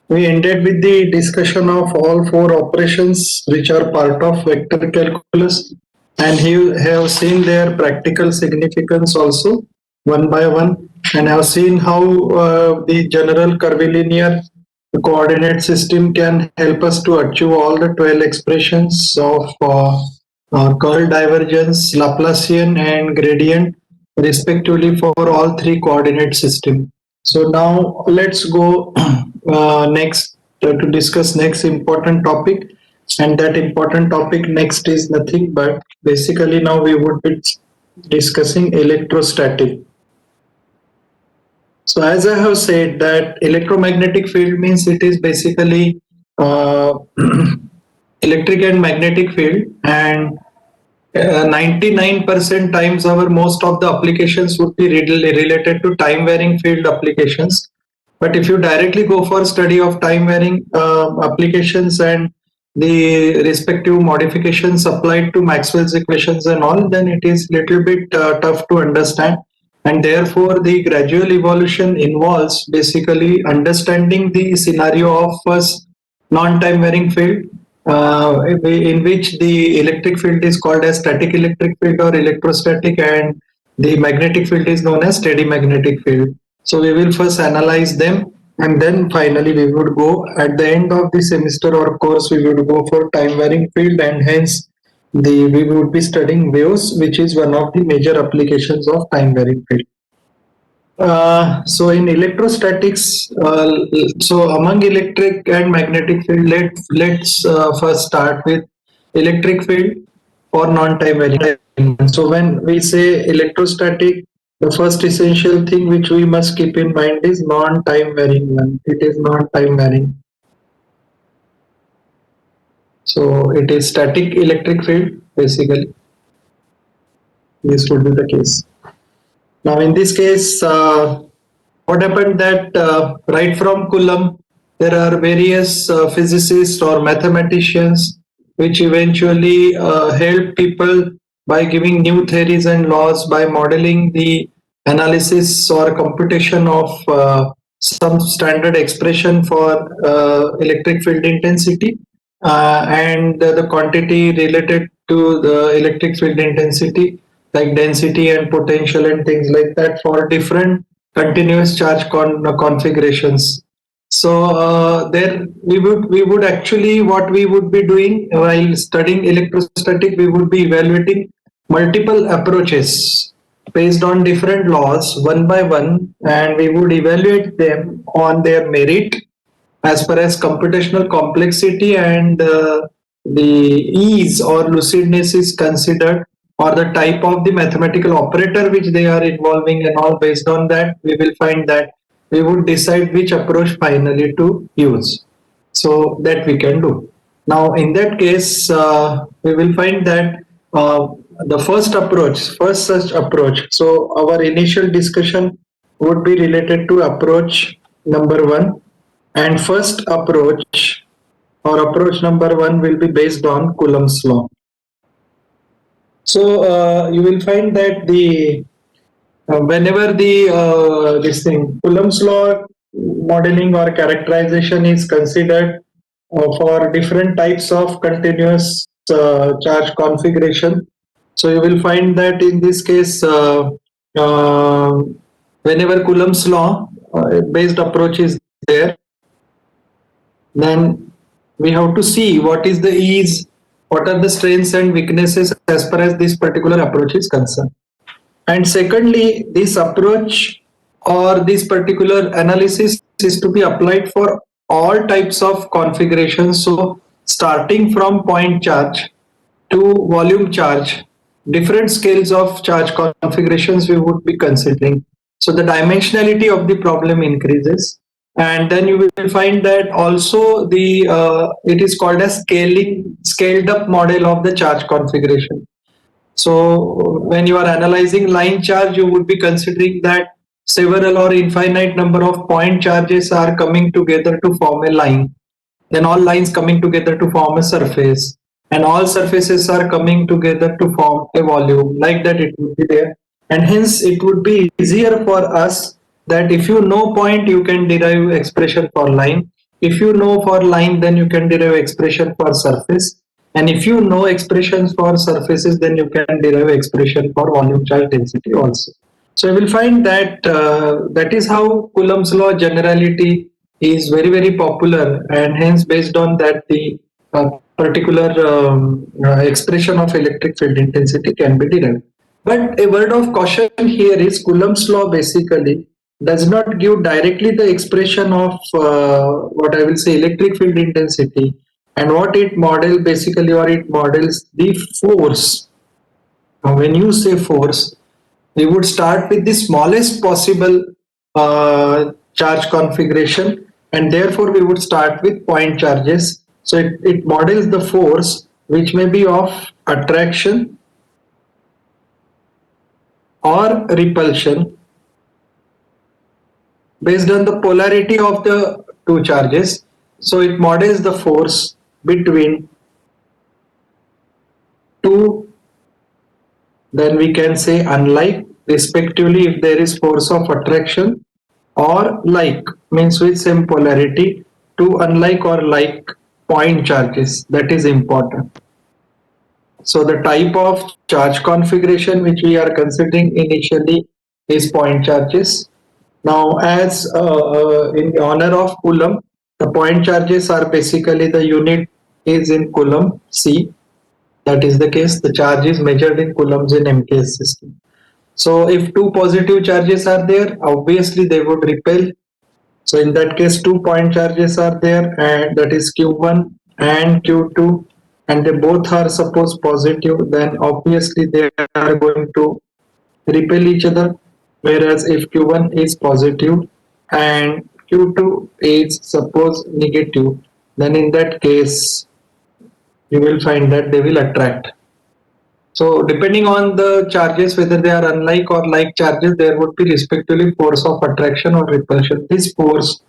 we ended with the discussion of all four operations which are part of vector calculus, and you have seen their practical significance also one by one, and have seen how the general curvilinear coordinate system can help us to achieve all the 12 expressions of curl, divergence, Laplacian, and gradient respectively for all three coordinate system. So now let's go next to discuss next important topic, and that important topic next is nothing but basically now we would be discussing electrostatic. So as I have said that electromagnetic field means it is basically uh, electric and magnetic field, and 99% times our most of the applications would be related to time varying field applications. But if you directly go for study of time varying applications and the respective modifications applied to Maxwell's equations and all, then it is little bit tough to understand, and therefore the gradual evolution involves basically understanding the scenario of first non-time varying field, in which the electric field is called as static electric field or electrostatic, and the magnetic field is known as steady magnetic field. So we will first analyze them, and then finally we would go at the end of the semester or course we would go for time varying field, and hence we would be studying waves, which is one of the major applications of time varying field. So in electrostatics, so among electric and magnetic field, let's first start with electric field or non-time varying. So when we say electrostatic, the first essential thing which we must keep in mind is non-time varying one. It is non-time varying. So it is static electric field basically. This would be the case. Now, in this case, what happened that right from Coulomb, there are various physicists or mathematicians which eventually help people by giving new theories and laws, by modeling the analysis or computation of some standard expression for electric field intensity and the quantity related to the electric field intensity, like density and potential and things like that, for different continuous charge configurations. So there we would actually, what we would be doing while studying electrostatic, we would be evaluating multiple approaches based on different laws one by one, and we would evaluate them on their merit as far as computational complexity and the ease or lucidness is considered, or the type of the mathematical operator which they are involving, and all based on that we will find that we would decide which approach finally to use, so that we can do. Now in that case we will find that the first such approach, so our initial discussion would be related to approach number one, and first approach or approach number one will be based on Coulomb's law. So you will find that the whenever the this thing Coulomb's law modeling or characterization is considered for different types of continuous charge configuration, so you will find that in this case uh, whenever Coulomb's law based approach is there, then we have to see what is the ease, what are the strengths and weaknesses as far as this particular approach is concerned. And secondly, this approach or this particular analysis is to be applied for all types of configurations. So starting from point charge to volume charge, different scales of charge configurations we would be considering. So the dimensionality of the problem increases, and then you will find that also the it is called as scaled up model of the charge configuration. So when you are analyzing line charge, you would be considering that several or infinite number of point charges are coming together to form a line, then all lines coming together to form a surface, and all surfaces are coming together to form a volume, like that it would be there. And hence it would be easier for us that if you know point, you can derive expression for line. If you know for line, then you can derive expression for surface. And if you know expressions for surfaces, then you can derive expression for volume charge density also. So you will find that that is how Coulomb's law generality is very very popular, and hence based on that the particular expression of electric field intensity can be derived. But a word of caution here is Coulomb's law basically does not give directly the expression of what I will say electric field intensity, and what it model basically, or it models the force. Now, when you say force, we would start with the smallest possible charge configuration, and therefore we would start with point charges. So it models the force which may be of attraction or repulsion based on the polarity of the two charges. So it models the force between two, then we can say unlike, respectively, if there is force of attraction, or like means with same polarity, to unlike or like point charges. That is important. So the type of charge configuration which we are considering initially is point charges. Now, as in honor of Coulomb, the point charges are basically the unit is in Coulomb C. That is the case. The charge is measured in coulombs in MKS system. So if two positive charges are there, obviously they would repel. So in that case, 2 point charges are there, and that is Q1 and Q2, and they both are suppose positive, then obviously they are going to repel each other. Whereas if Q1 is positive and Q2 is suppose negative, then in that case you will find that they will attract. So depending on the charges, whether they are unlike or like charges, there would be respectively force of attraction or repulsion. This force,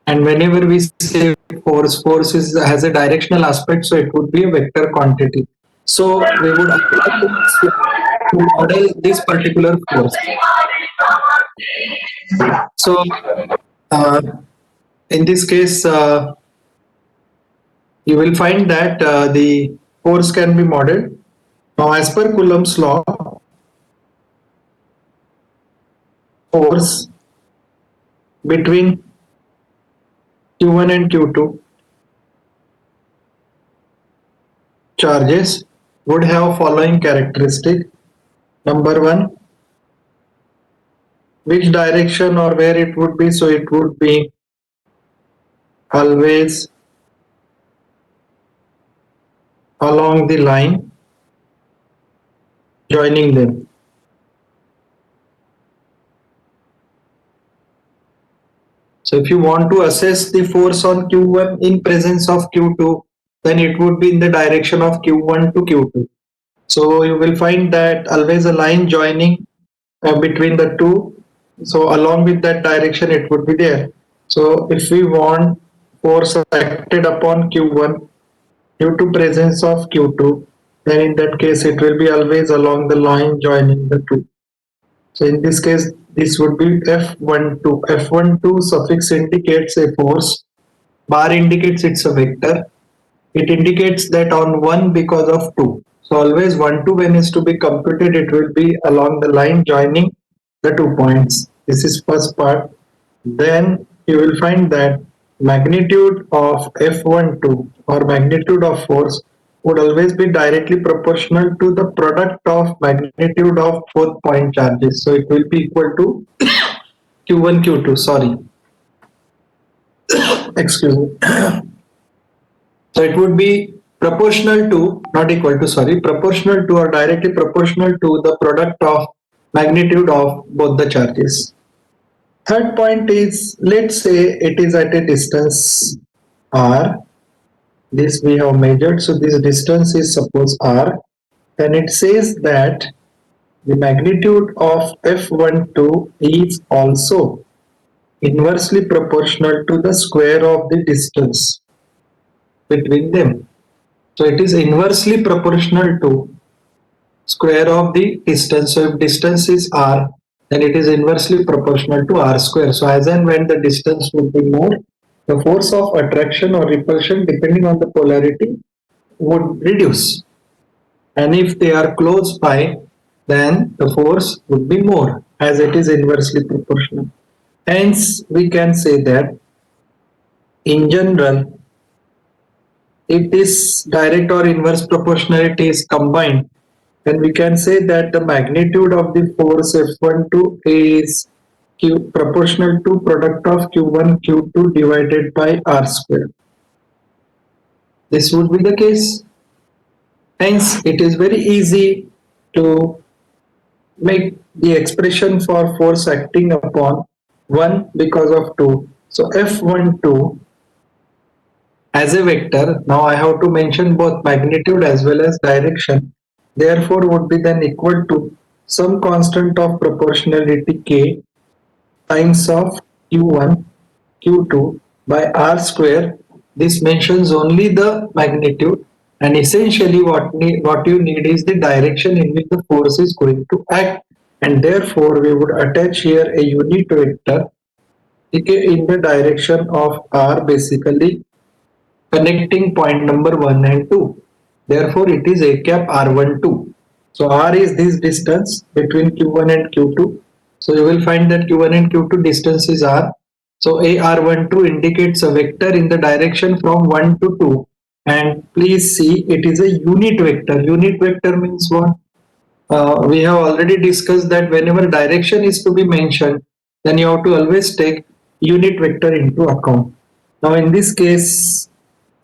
and whenever we say force, force has a directional aspect, so it would be a vector quantity. So we would apply to model this particular force. So uh, in this case, you will find that the force can be modeled. Now, as per Coulomb's law, force between Q1 and Q2 charges would have following characteristic. Number one, which direction or where it would be? So it would be always along the line joining them. So if you want to assess the force on Q1 in presence of Q2, then it would be in the direction of Q1 to Q2. So you will find that always a line joining between the two. So along with that direction, it would be there. So if we want force acted upon Q1 due to presence of Q2, then in that case, it will be always along the line joining the two. So in this case, this would be F12. F12 suffix indicates a force. Bar indicates it's a vector. It indicates that on 1 because of 2. So always 1 to when is to be computed, it will be along the line joining the 2 points. This is first part. Then you will find that magnitude of F12 or magnitude of force would always be directly proportional to the product of magnitude of both point charges. So it will be equal to Q1, Q2, sorry. Excuse me. So it would be proportional to, not equal to, sorry, proportional to or directly proportional to the product of magnitude of both the charges. Third point is, let's say it is at a distance r. This we have measured, so this distance is suppose r. Then it says that the magnitude of F12 is also inversely proportional to the square of the distance between them. So it is inversely proportional to square of the distance. So if distance is r, then it is inversely proportional to r square. So as and when the distance would be more, the force of attraction or repulsion depending on the polarity would reduce. And if they are close by, then the force would be more as it is inversely proportional. Hence, we can say that in general, if this direct or inverse proportionality is combined, then we can say that the magnitude of the force F12 is Q proportional to product of Q1 Q2 divided by R square. This would be the case. Hence, it is very easy to make the expression for force acting upon 1 because of 2. So F12 as a vector, now I have to mention both magnitude as well as direction. Therefore, would be then equal to some constant of proportionality k times of q1, q2 by r square. This mentions only the magnitude, and essentially what you need is the direction in which the force is going to act, and therefore we would attach here a unit vector in the direction of r, basically connecting point number 1 and 2. Therefore, it is a cap r12. So r is this distance between q1 and q2. So you will find that q1 and q2 distance is r. So a r12 indicates a vector in the direction from 1 to 2. And please see, it is a unit vector. Unit vector means what? We have already discussed that whenever direction is to be mentioned, then you have to always take unit vector into account. Now in this case,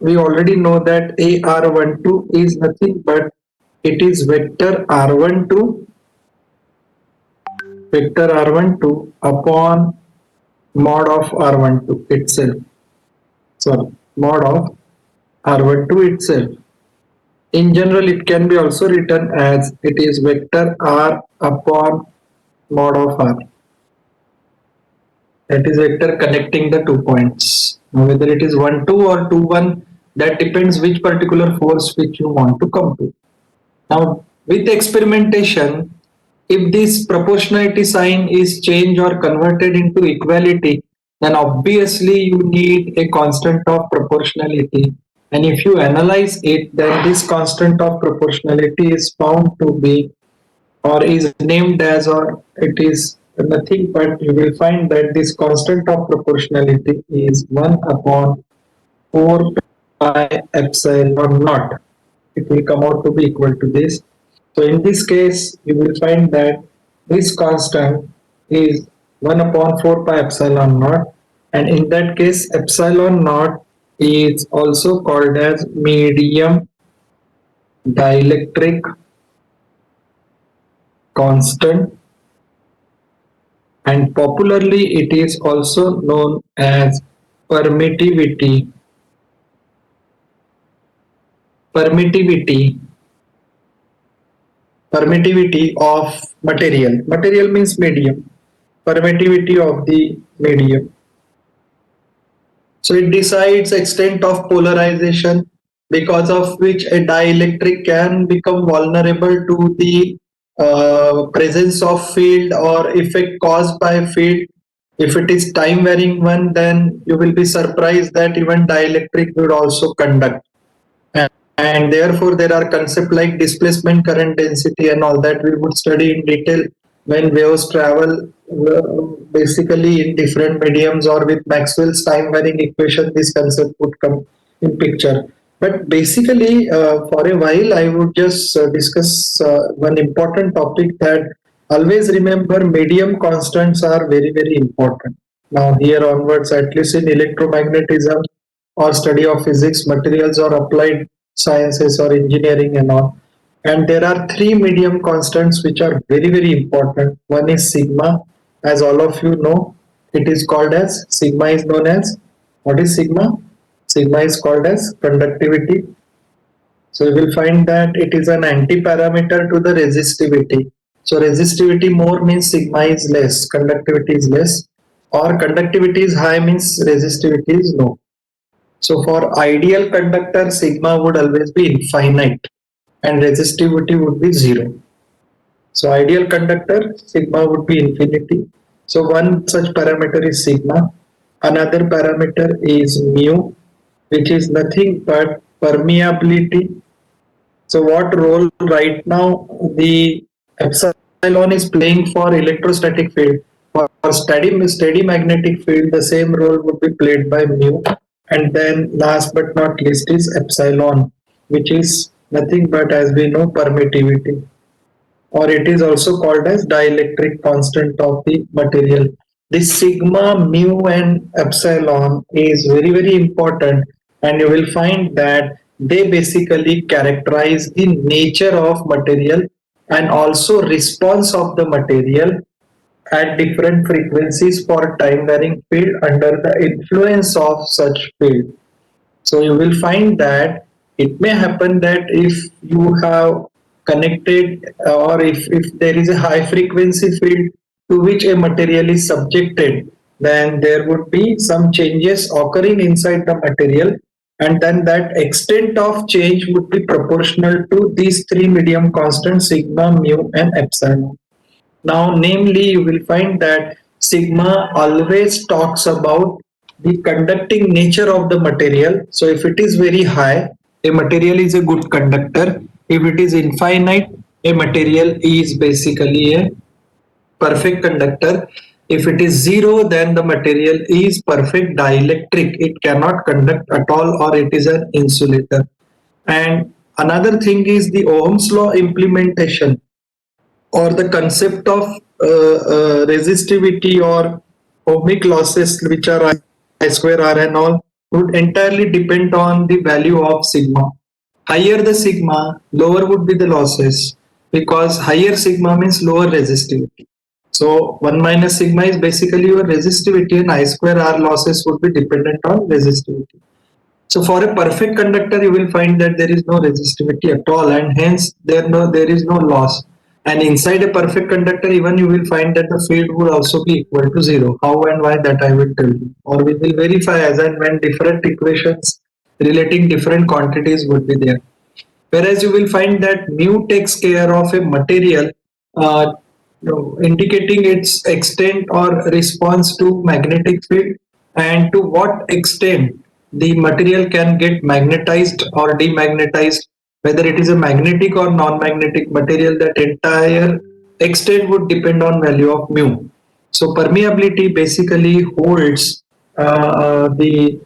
we already know that AR12 is nothing but it is vector R12 upon mod of R12 itself. Sorry, mod of R12 itself. In general, it can be also written as it is vector R upon mod of R. That is vector connecting the 2 points. Now, whether it is 1 2 or 2 1, that depends which particular force which you want to come to. Now, with experimentation, if this proportionality sign is changed or converted into equality, then obviously you need a constant of proportionality. And if you analyze it, then this constant of proportionality is found to be or is named as, or it is nothing but you will find that this constant of proportionality is 1 upon 4 pi epsilon naught. It will come out to be equal to this. So in this case, you will find that this constant is 1 upon 4 pi epsilon naught, and in that case, epsilon naught is also called as medium dielectric constant, and popularly it is also known as permittivity. Permittivity permittivity of material. Material means medium. Permittivity of the medium. So it decides extent of polarization, because of which a dielectric can become vulnerable to the presence of field or effect caused by field. If it is time varying one, then you will be surprised that even dielectric will also conduct. And therefore there are concepts like displacement current density and all that we would study in detail when waves travel basically in different mediums, or with Maxwell's time varying equation this concept would come in picture. But basically for a while I would just discuss one important topic, that always remember medium constants are very very important. Now here onwards, at least in electromagnetism or study of physics, materials or applied sciences or engineering and all. And there are three medium constants which are very, very important. One is sigma, as all of you know, it is called as sigma is known as, what is sigma? Sigma is called as conductivity. So you will find that it is an anti-parameter to the resistivity. So resistivity more means sigma is less, conductivity is less, or conductivity is high means resistivity is low. So for ideal conductor, sigma would always be infinite and resistivity would be zero. So ideal conductor, sigma would be infinity. So one such parameter is sigma. Another parameter is mu, which is nothing but permeability. So what role right now the epsilon is playing for electrostatic field? For steady magnetic field, the same role would be played by mu. And then last but not least is epsilon, which is nothing but, as we know, permittivity, or it is also called as dielectric constant of the material. This sigma, mu, and epsilon is very, very important, and you will find that they basically characterize the nature of material and also response of the material at different frequencies for time varying field under the influence of such field. So you will find that it may happen that if you have connected or if there is a high frequency field to which a material is subjected, then there would be some changes occurring inside the material, and then that extent of change would be proportional to these three medium constants sigma, mu, and epsilon. Now, namely, you will find that sigma always talks about the conducting nature of the material. So, if it is very high, a material is a good conductor. If it is infinite, a material is basically a perfect conductor. If it is zero, then the material is perfect dielectric. It cannot conduct at all, or it is an insulator. And another thing is the Ohm's law implementation, or the concept of resistivity or ohmic losses, which are I square R and all, would entirely depend on the value of sigma. Higher the sigma, lower would be the losses, because higher sigma means lower resistivity. So 1 minus sigma is basically your resistivity, and I square R losses would be dependent on resistivity. So for a perfect conductor, you will find that there is no resistivity at all, and hence there is no loss. And inside a perfect conductor, even you will find that the field would also be equal to zero. How and why, that I will tell you, or we will verify as and when different equations relating different quantities would be there. Whereas you will find that mu takes care of a material, uh, indicating its extent or response to magnetic field, and to what extent the material can get magnetized or demagnetized, whether it is a magnetic or non-magnetic material. That entire extent would depend on value of mu. So permeability basically holds the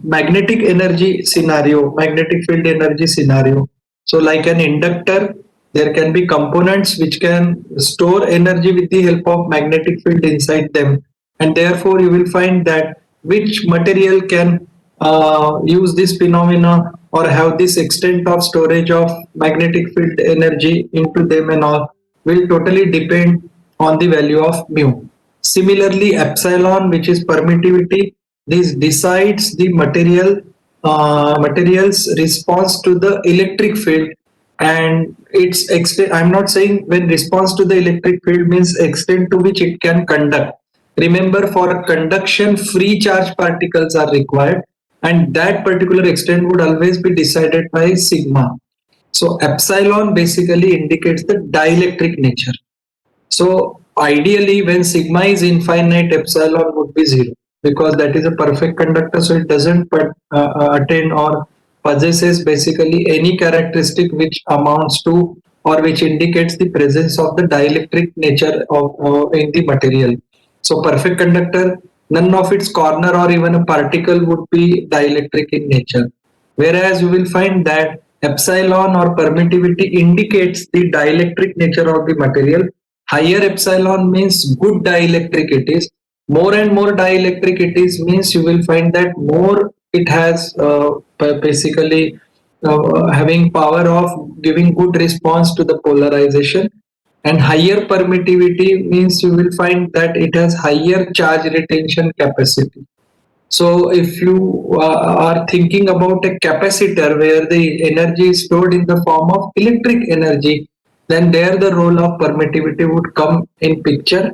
magnetic energy scenario, magnetic field energy scenario. So like an inductor, there can be components which can store energy with the help of magnetic field inside them, and therefore you will find that which material can use this phenomena or have this extent of storage of magnetic field energy into them and all will totally depend on the value of mu. Similarly, epsilon, which is permittivity, this decides the material's response to the electric field, and its extent. I'm not saying when response to the electric field means extent to which it can conduct. Remember, for conduction, free charge particles are required, and that particular extent would always be decided by sigma. So epsilon basically indicates the dielectric nature. So ideally, when sigma is infinite, epsilon would be zero, because that is a perfect conductor. So it doesn't attain or possesses basically any characteristic which amounts to or which indicates the presence of the dielectric nature of in the material. So perfect conductor, none of its corner or even a particle would be dielectric in nature. Whereas you will find that epsilon or permittivity indicates the dielectric nature of the material. Higher epsilon means good dielectric it is. More and more dielectric it is means you will find that more it has basically having power of giving good response to the polarization. And higher permittivity means you will find that it has higher charge retention capacity. So if you are thinking about a capacitor where the energy is stored in the form of electric energy, then there the role of permittivity would come in picture,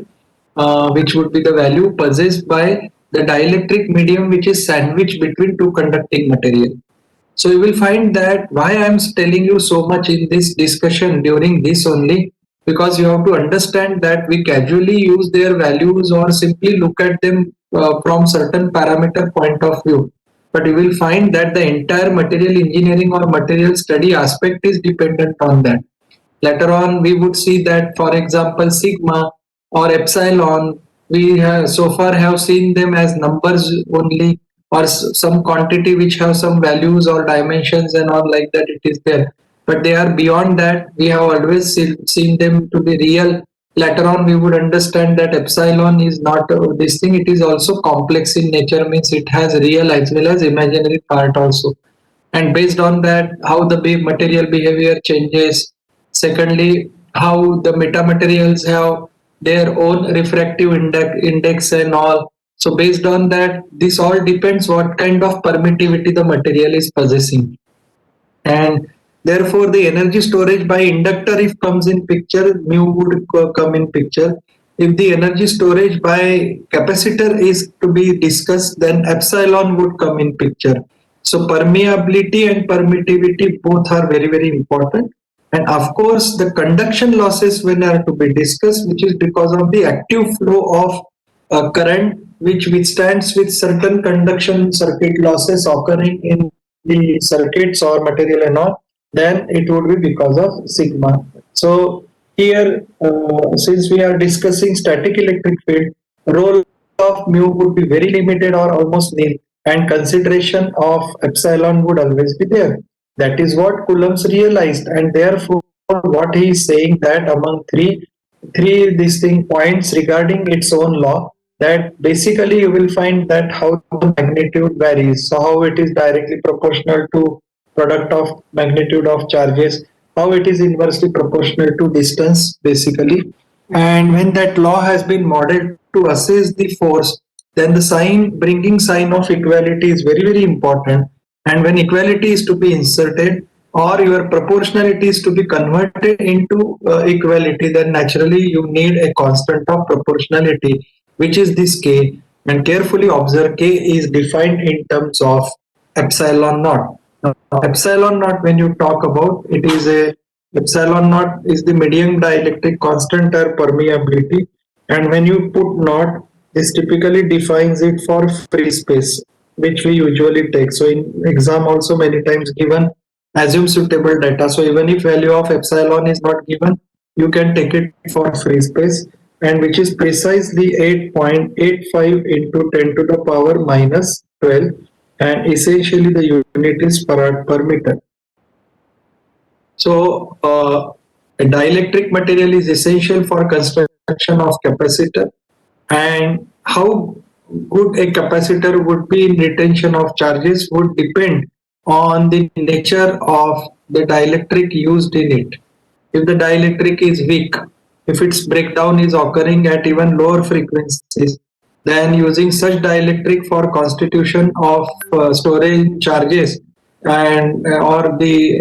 which would be the value possessed by the dielectric medium which is sandwiched between two conducting material. So you will find that why I am telling you so much in this discussion during this only, because you have to understand that we casually use their values or simply look at them from certain parameter point of view. But you will find that the entire material engineering or material study aspect is dependent on that. Later on, we would see that, for example, sigma or epsilon, we have so far have seen them as numbers only, or some quantity which have some values or dimensions and all like that. It is there, but they are beyond that. We have always seen them to be real. Later on, we would understand that epsilon is not this thing. It is also complex in nature, means it has real as well as imaginary part also, and based on that how the material behavior changes. Secondly, how the metamaterials have their own refractive index and all. So based on that, this all depends what kind of permittivity the material is possessing. And therefore the energy storage by inductor if comes in picture, mu would come in picture. If the energy storage by capacitor is to be discussed, then epsilon would come in picture. So permeability and permittivity both are very very important. And of course the conduction losses when are to be discussed, which is because of the active flow of current which withstands with certain conduction circuit losses occurring in the circuits or material and all, then it would be because of sigma. So here, since we are discussing static electric field, role of mu would be very limited or almost nil, and consideration of epsilon would always be there. That is what Coulomb's realized, and therefore what he is saying that among three distinct points regarding its own law, that basically you will find that how the magnitude varies. So how it is directly proportional to product of magnitude of charges, how it is inversely proportional to distance basically. And when that law has been modeled to assess the force, then the sign bringing sign of equality is very very important. And when equality is to be inserted or your proportionality is to be converted into equality, then naturally you need a constant of proportionality, which is this k. And carefully observe, k is defined in terms of epsilon naught. Now, epsilon naught, when you talk about it, is a epsilon naught is the medium dielectric constant or permeability, and when you put naught, this typically defines it for free space, which we usually take. So in exam also many times given assume suitable data. So even if value of epsilon is not given, you can take it for free space, and which is precisely 8.85 into 10 to the power minus 12, and essentially the unit is farad per meter. So a dielectric material is essential for construction of capacitor, and how good a capacitor would be in retention of charges would depend on the nature of the dielectric used in it. If the dielectric is weak, if its breakdown is occurring at even lower frequencies, then using such dielectric for constitution of storage charges and or the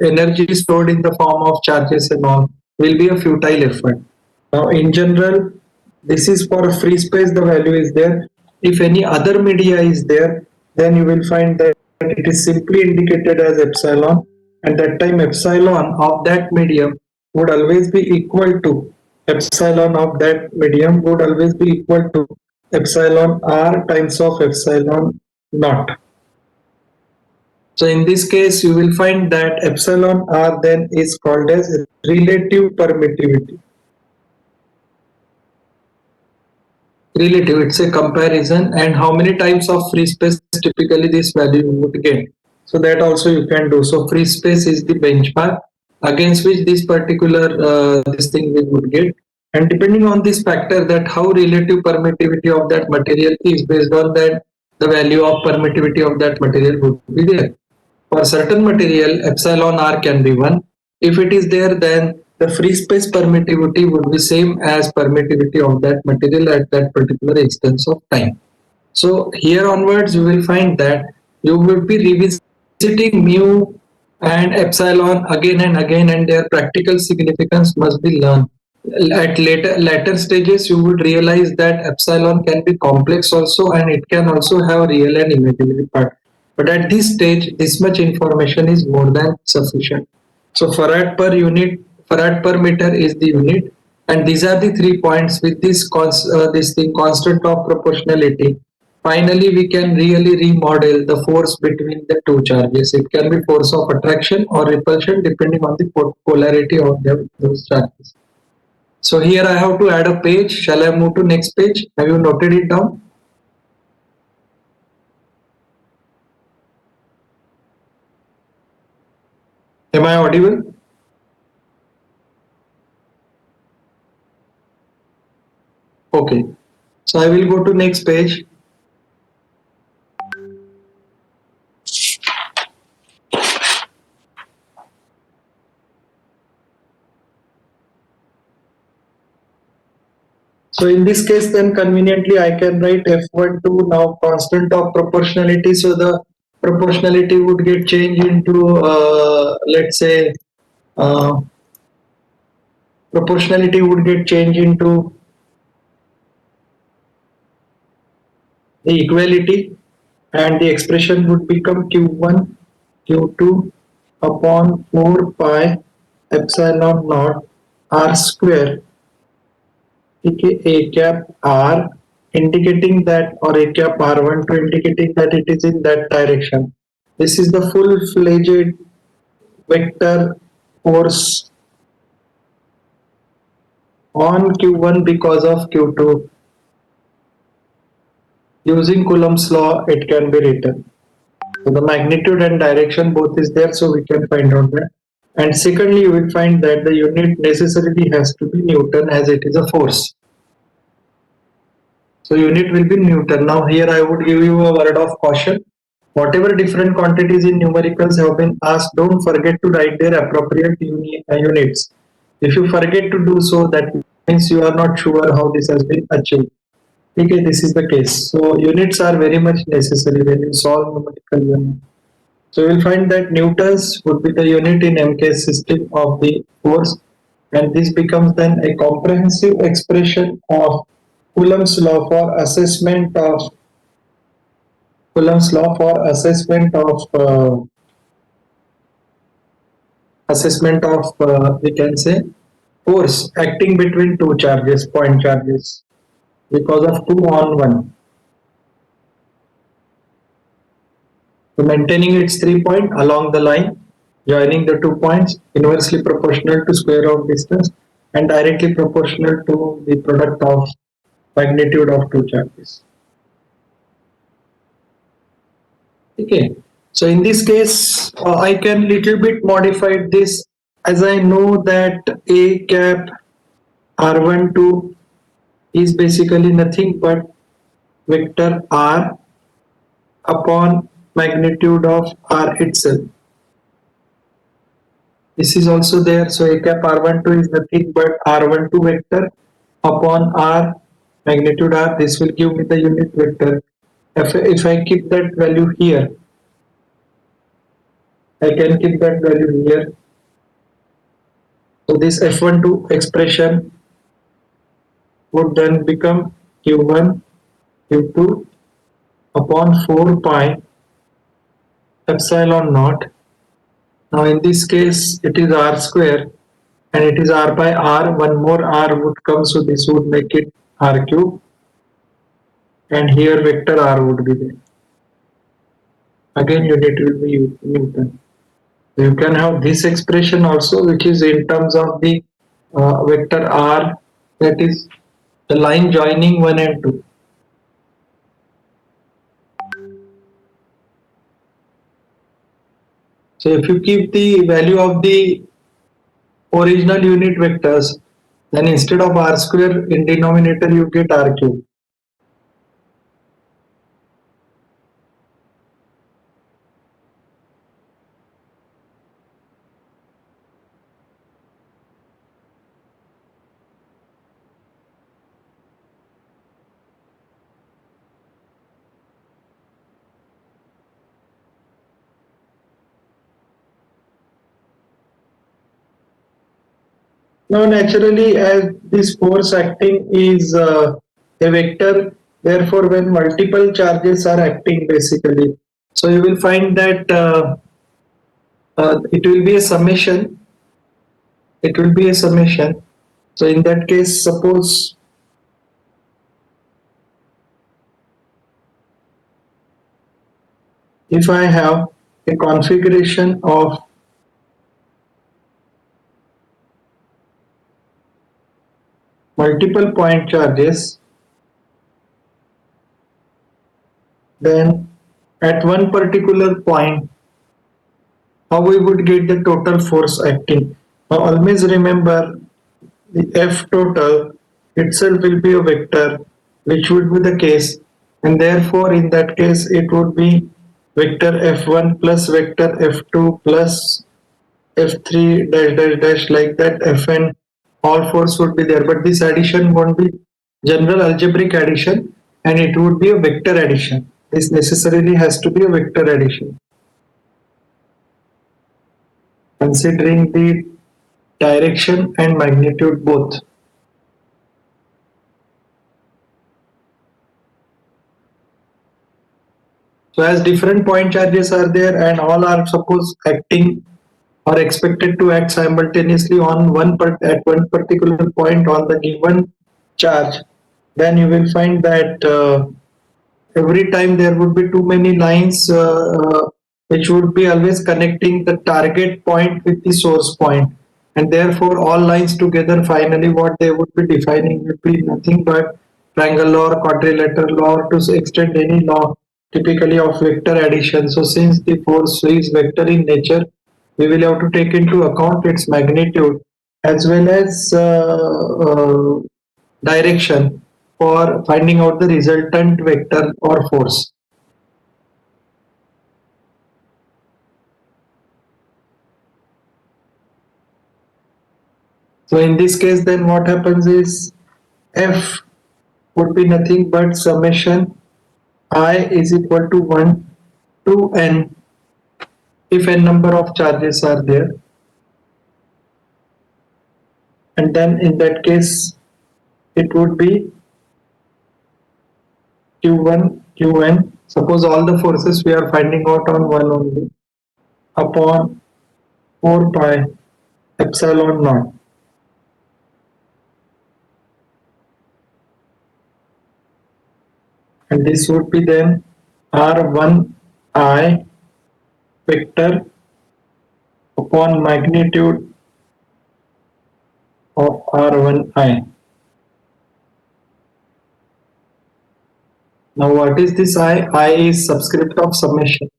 energy stored in the form of charges and all will be a futile effort. Now, in general, this is for free space, the value is there. If any other media is there, then you will find that it is simply indicated as epsilon, and that time epsilon of that medium would always be equal to epsilon of that medium would always be equal to epsilon r times of epsilon naught. So in this case, you will find that epsilon r then is called as relative permittivity. Relative, it's a comparison, and how many times of free space typically this value would get. So that also you can do. So free space is the benchmark against which this particular this thing we would get, and depending on this factor that how relative permittivity of that material is, based on that the value of permittivity of that material would be there. For certain material, epsilon r can be 1. If it is there, then the free space permittivity would be same as permittivity of that material at that particular instance of time. So here onwards, you will find that you will be revisiting mu and epsilon again and again, and their practical significance must be learned. At later stages, you would realize that epsilon can be complex also, and it can also have real and imaginary part. But at this stage, this much information is more than sufficient. So farad per unit farad per meter is the unit, and these are the 3 points with this thing constant of proportionality. Finally, we can really remodel the force between the two charges. It can be force of attraction or repulsion depending on the polarity of those charges. So here I have to add a page. Shall I move to next page? Have you noted it down? Am I audible? Okay. So I will go to next page. So in this case, then conveniently I can write F12 now constant of proportionality. So the proportionality would get changed into, let's say, uh, proportionality would get changed into the equality, and the expression would become Q1 Q2 upon 4 pi epsilon naught R square, okay, A cap R, indicating that, or A cap R12 indicating that it is in that direction. This is the full-fledged vector force on Q1 because of Q2. Using Coulomb's law, it can be written. So the magnitude and direction both is there, so we can find out that. And secondly, you will find that the unit necessarily has to be Newton as it is a force. So unit will be Newton. Now here I would give you a word of caution. Whatever different quantities in numericals have been asked, don't forget to write their appropriate units. If you forget to do so, that means you are not sure how this has been achieved. Okay, this is the case. So units are very much necessary when you solve numerical unit. So you will find that Newtons would be the unit in MK system of the force, and this becomes then a comprehensive expression of Coulomb's law for assessment of Coulomb's law for assessment of we can say force acting between two charges, point charges, because of 2 on 1. So maintaining its 3 point along the line, joining the 2 points, inversely proportional to square of distance and directly proportional to the product of magnitude of two charges. Okay. So in this case, I can little bit modify this, as I know that A cap R12 is basically nothing but vector R upon magnitude of R itself. This is also there. So A cap R12 is nothing but R12 vector upon R magnitude R. This will give me the unit vector. If I keep that value here, I can keep that value here. So this F12 expression would then become Q1 Q2 upon 4 pi epsilon naught. Now in this case it is R square and it is R by R. One more R would come, so this would make it R cube, and here vector R would be there. Again unit will be Newton. You can have this expression also, which is in terms of the vector R, that is the line joining 1 and 2. So if you keep the value of the original unit vectors, then instead of R square in denominator you get R cube. Now naturally, as this force acting is a vector, therefore when multiple charges are acting basically, so you will find that it will be a summation. it will be a summation. So in that case, suppose if I have a configuration of multiple point charges, then at one particular point, how we would get the total force acting. Now always remember the F total itself will be a vector, which would be the case, and therefore in that case it would be vector F1 plus vector F2 plus F3 dash dash dash like that. Fn all force would be there, but this addition won't be general algebraic addition, and it would be a vector addition. This necessarily has to be a vector addition, considering the direction and magnitude both. So as different point charges are there and all are suppose acting or expected to act simultaneously on at one particular point on the given charge, then you will find that every time there would be too many lines which would be always connecting the target point with the source point, and therefore all lines together finally what they would be defining would be nothing but triangle law or quadrilateral law, or to extend any law typically of vector addition. So since the force is vector in nature, we will have to take into account its magnitude as well as direction for finding out the resultant vector or force. So in this case, then what happens is F would be nothing but summation I is equal to 1 to n if n number of charges are there, and then in that case it would be q1 qn. Suppose all the forces we are finding out on one only upon 4 pi epsilon naught, and this would be then r1 vector upon magnitude of r1 Now what is this I? I is subscript of summation.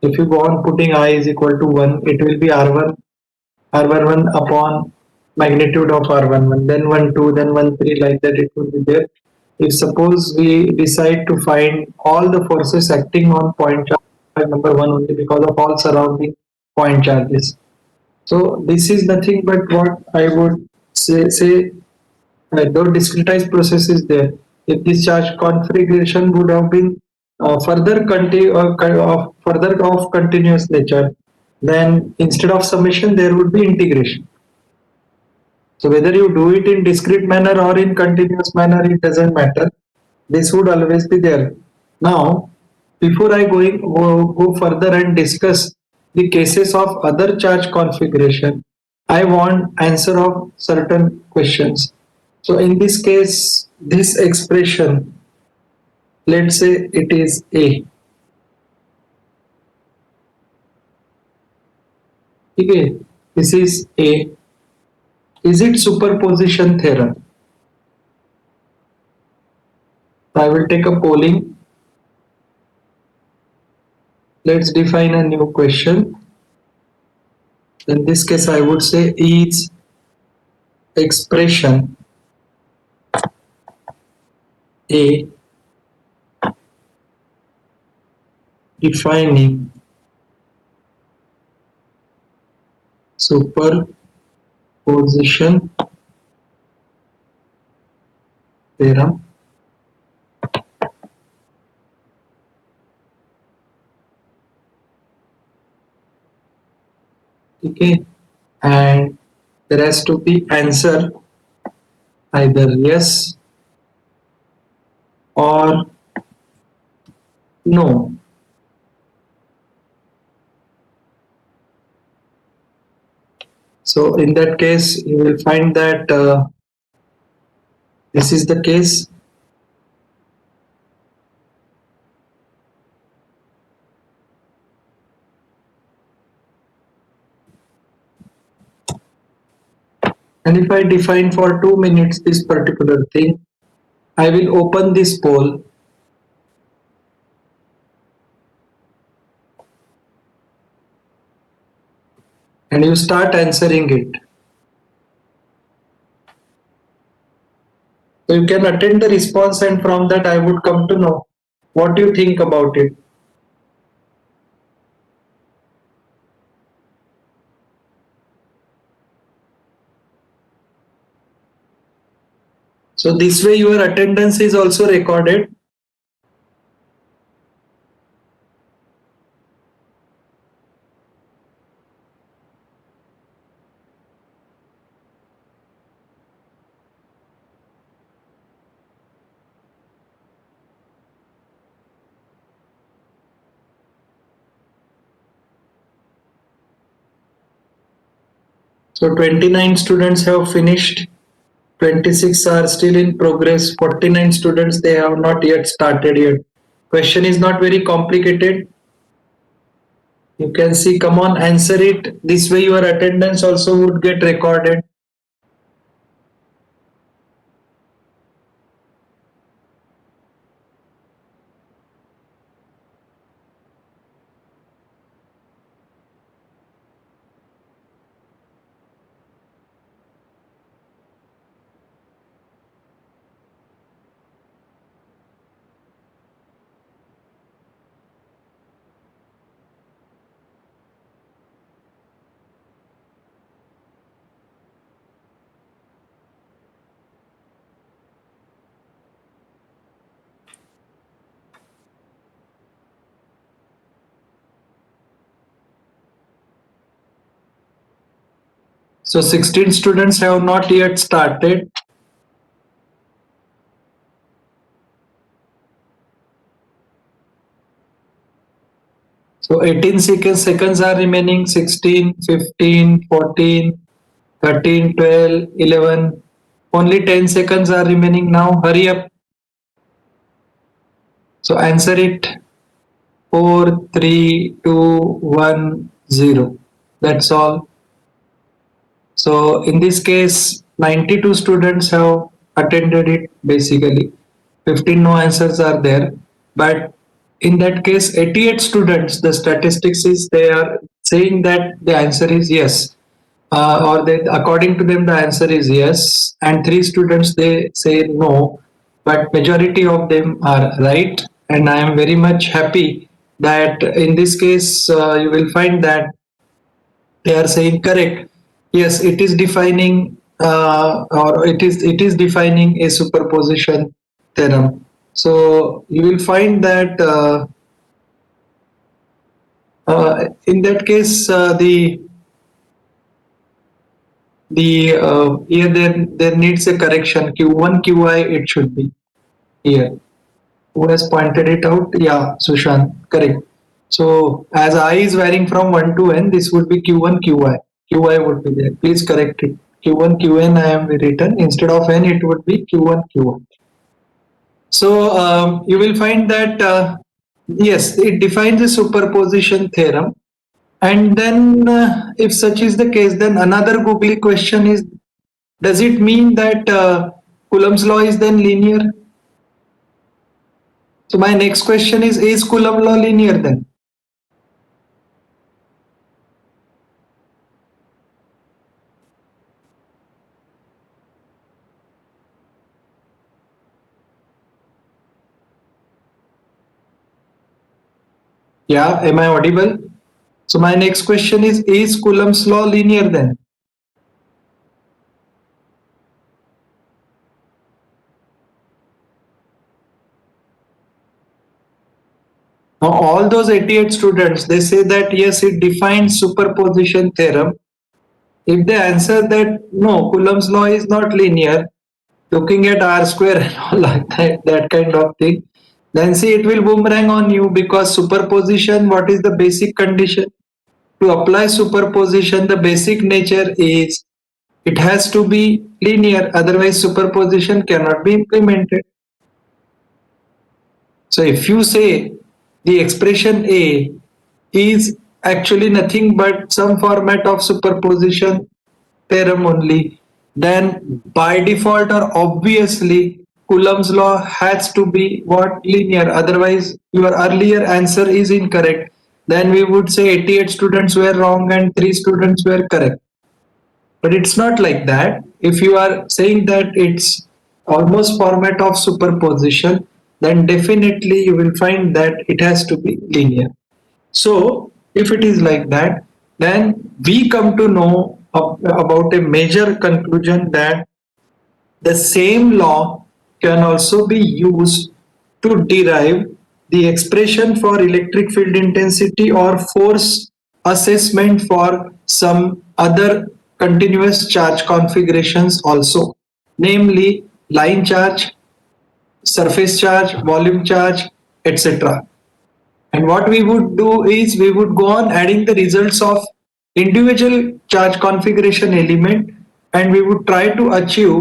If you go on putting I is equal to 1, it will be R11 upon magnitude of R11, then 1 2, then 1 3, like that it will be there. If suppose we decide to find all the forces acting on point charge number 1 only because of all surrounding point charges. So this is nothing but what I would say though discretized process is there. If this charge configuration would have been further of continuous nature, then instead of summation there would be integration. So whether you do it in discrete manner or in continuous manner, it doesn't matter. This would always be there. Now, before I go further and discuss the cases of other charge configuration, I want answer of certain questions. So in this case, this expression, let's say it is A. Okay, this is A. Is it superposition theorem? I will take a polling. Let's define a new question. In this case, I would say each expression A defining superposition theorem okay, and there has to be answer either yes or no. So in that case, you will find that this is the case. And if I define for 2 minutes this particular thing, I will open this poll and you start answering it. So you can attend the response, and from that I would come to know what you think about it. So this way your attendance is also recorded. So 29 students have finished, 26 are still in progress, 49 students, they have not yet started yet. Question is not very complicated. You can see, come on, answer it. This way your attendance also would get recorded. So 16 students have not yet started. So 18 seconds are remaining, 16, 15, 14, 13, 12, 11. Only 10 seconds are remaining now. Hurry up. So answer it. 4, 3, 2, 1, 0. That's all. So in this case, 92 students have attended it basically. 15 no answers are there. But in that case, 88 students, the statistics is they are saying that the answer is yes. Or they, according to them, the answer is yes. And 3 students, they say no. But majority of them are right. And I am very much happy that in this case, you will find that they are saying correct. Yes, it is defining or it is defining a superposition theorem. So you will find that in that case the here there needs a correction. Q1 QI it should be here. Who has pointed it out? Yeah, Sushant, correct. So as I is varying from 1 to n, this would be Q1 QI. QI would be there. Please correct it. Q1 QN I am written. Instead of n, it would be Q1 QI. So you will find that yes, it defines a superposition theorem. And then if such is the case, then another googly question is, does it mean that Coulomb's law is then linear? So my next question is Coulomb law linear then? Yeah, am I audible? So my next question is Coulomb's law linear then? Now all those 88 students, they say that yes, it defines superposition theorem. If they answer that no, Coulomb's law is not linear, looking at R square and all like that kind of thing, then see it will boomerang on you, because superposition, what is the basic condition? to apply superposition, the basic nature is it has to be linear, otherwise superposition cannot be implemented. So if you say the expression A is actually nothing but some format of superposition theorem only, then by default or obviously Coulomb's law has to be what? Linear. Otherwise, your earlier answer is incorrect. Then we would say 88 students were wrong and 3 students were correct. But it's not like that. If you are saying that it's almost format of superposition, then definitely you will find that it has to be linear. So if it is like that, then we come to know about a major conclusion that the same law can also be used to derive the expression for electric field intensity or force assessment for some other continuous charge configurations also, namely line charge, surface charge, volume charge, etc. And what we would do is we would go on adding the results of individual charge configuration element, and we would try to achieve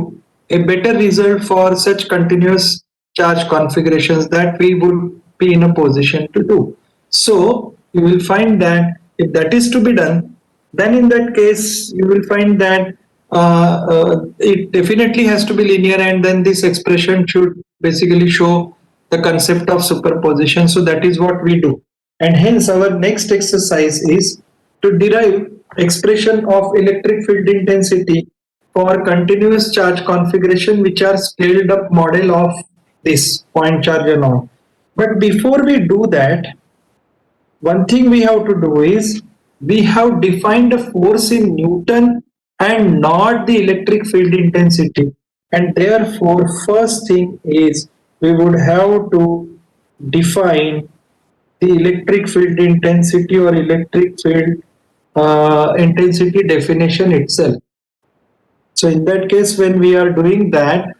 a better result for such continuous charge configurations that we would be in a position to do. So you will find that if that is to be done, then in that case you will find that it definitely has to be linear, and then this expression should basically show the concept of superposition. So that is what we do. And hence our next exercise is to derive expression of electric field intensity for continuous charge configuration which are scaled up model of this point charge and all. But before we do that, one thing we have to do is we have defined a force in Newton and not the electric field intensity. And therefore, first thing is we would have to define the electric field intensity or electric field intensity definition itself. So in that case, when we are doing that,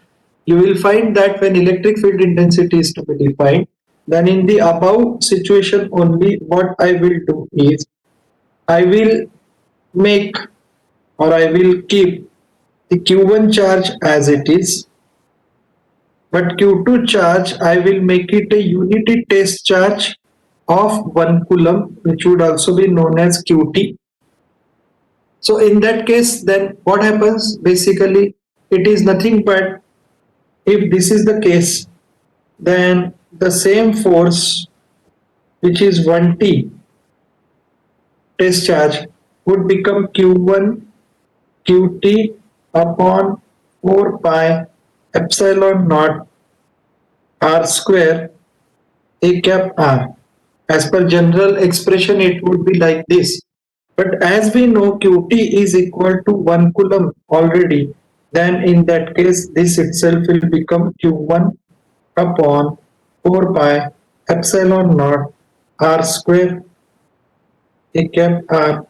you will find that when electric field intensity is to be defined, then in the above situation only, what I will do is I will make or I will keep the Q1 charge as it is, but Q2 charge I will make it a unity test charge of 1 coulomb, which would also be known as Qt. So in that case, then what happens? Basically, it is nothing but if this is the case, then the same force, which is 1T test charge, would become Q1 Qt upon 4 pi epsilon naught r square a cap r. As per general expression, it would be like this. But as we know Qt is equal to 1 coulomb already, then in that case this itself will become Q1 upon 4 pi epsilon naught r square a cap r.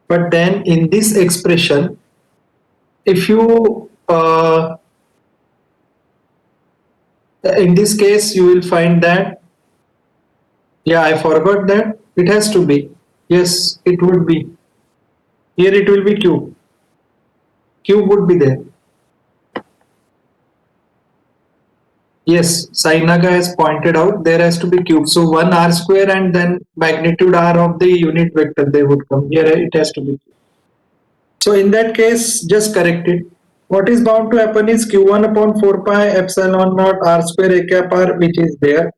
But then in this expression, if you in this case you will find that, yeah, I forgot that it has to be, yes, it would be here, it will be cube would be there. Yes, Sainaga has pointed out there has to be cube. So 1 r square and then magnitude r of the unit vector, they would come. Here it has to be cube. So in that case, just correct it. What is bound to happen is q1 upon 4 pi epsilon naught r square a cap r, which is there.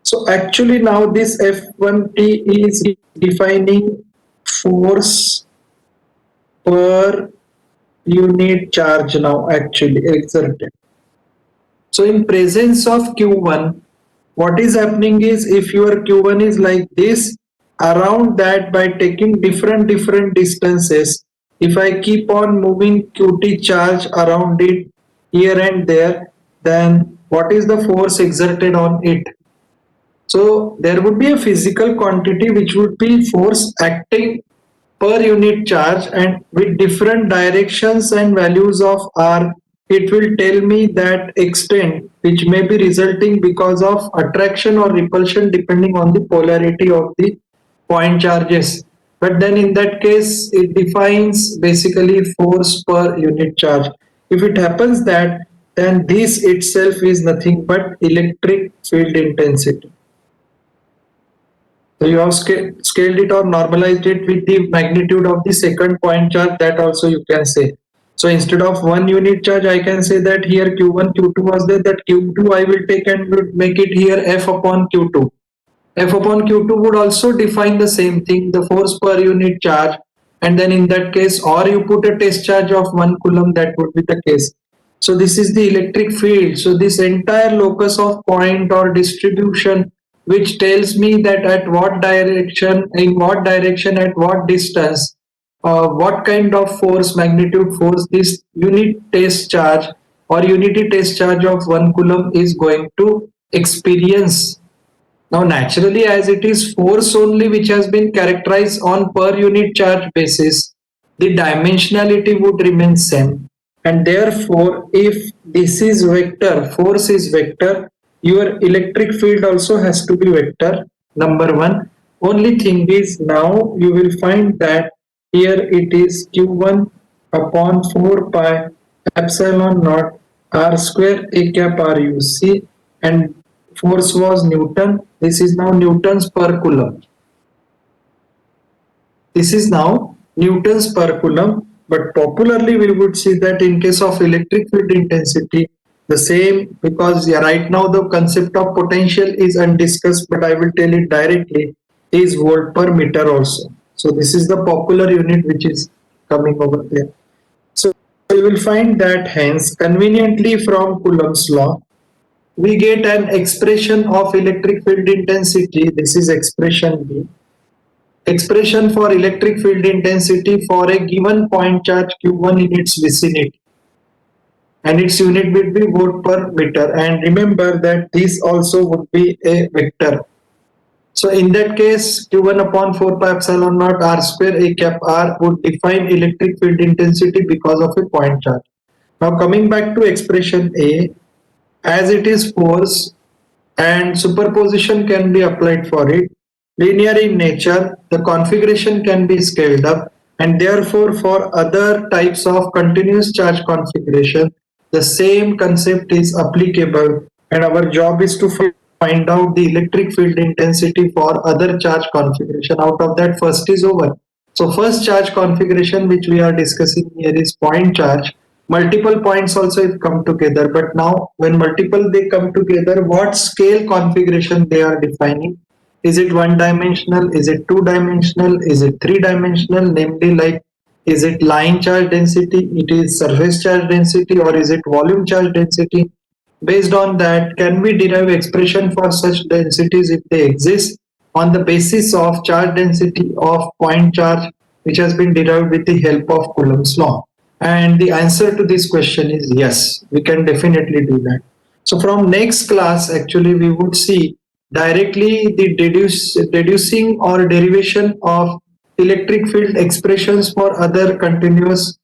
So actually now this F1T is defining force per unit charge now actually exerted. So in presence of Q1, what is happening is if your Q1 is like this, around that by taking different distances, if I keep on moving Qt charge around it here and there, then what is the force exerted on it? So there would be a physical quantity which would be force acting per unit charge, and with different directions and values of r, it will tell me that extent which may be resulting because of attraction or repulsion depending on the polarity of the point charges. But then in that case, it defines basically force per unit charge. If it happens that, then this itself is nothing but electric field intensity. So you have scaled it or normalized it with the magnitude of the second point charge, that also you can say. So instead of 1 unit charge, I can say that here Q1, Q2 was there, that Q2 I will take and would make it here F upon Q2. F upon Q2 would also define the same thing, the force per unit charge. And then in that case, or you put a test charge of 1 coulomb, that would be the case. So this is the electric field. So this entire locus of point or distribution, which tells me that at what direction, in what direction, at what distance, what kind of force, magnitude force this unit test charge or unity test charge of 1 coulomb is going to experience. Now, naturally, as it is force only which has been characterized on per unit charge basis, the dimensionality would remain same. And therefore, if this is vector, force is vector, your electric field also has to be vector. Number one. Only thing is now you will find that here it is Q1 upon 4 pi epsilon naught r square a cap RUC, and force was Newton. This is now Newtons per coulomb. This is now Newtons per coulomb, but popularly we would see that in case of electric field intensity, the same, because right now the concept of potential is undiscussed, but I will tell it directly, is volt per meter also. So this is the popular unit which is coming over there. So you will find that hence conveniently from Coulomb's law, we get an expression of electric field intensity. This is expression B. Expression for electric field intensity for a given point charge Q1 in its vicinity. And its unit would be volt per meter. And remember that this also would be a vector. So in that case, Q1 upon 4 pi epsilon naught r square a cap r would define electric field intensity because of a point charge. Now coming back to expression A, as it is force and superposition can be applied for it. Linear in nature, the configuration can be scaled up, and therefore for other types of continuous charge configuration, the same concept is applicable, and our job is to find out the electric field intensity for other charge configuration. Out of that, first is over. So first charge configuration which we are discussing here is point charge. Multiple points also if come together, but now when multiple they come together, what scale configuration they are defining? Is it one dimensional? Is it two dimensional? Is it three dimensional? Namely, like, is it line charge density? It is surface charge density, or is it volume charge density? Based on that, can we derive expression for such densities if they exist on the basis of charge density of point charge, which has been derived with the help of Coulomb's law? And the answer to this question is yes, we can definitely do that. So from next class, actually, we would see directly the deducing or derivation of electric field expressions for other continuous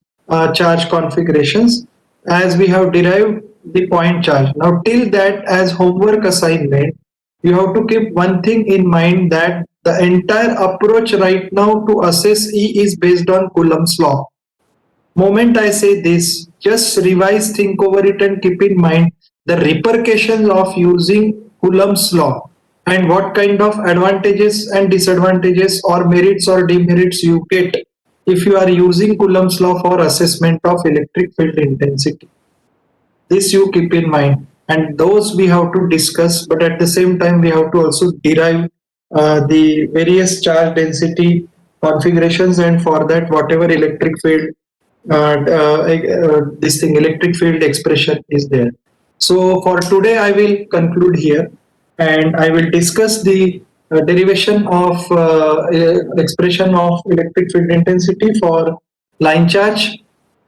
charge configurations, as we have derived the point charge. Now, till that, as homework assignment, you have to keep one thing in mind, that the entire approach right now to assess E is based on Coulomb's law. Moment I say this, just revise, think over it, and keep in mind the repercussions of using Coulomb's law and what kind of advantages and disadvantages or merits or demerits you get if you are using Coulomb's law for assessment of electric field intensity. This you keep in mind, and those we have to discuss, but at the same time we have to also derive the various charge density configurations, and for that whatever electric field this thing electric field expression is there. So for today I will conclude here, and I will discuss the derivation of expression of electric field intensity for line charge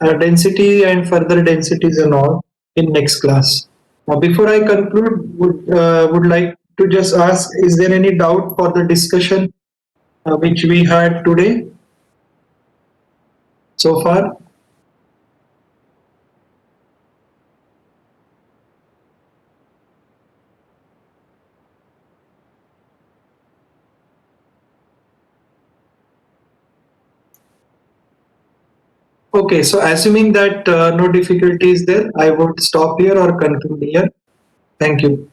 density and further densities and all in next class. Now, before I conclude, would like to just ask: is there any doubt for the discussion which we had today so far? Okay, so assuming that no difficulty is there, I would stop here or conclude here. Thank you.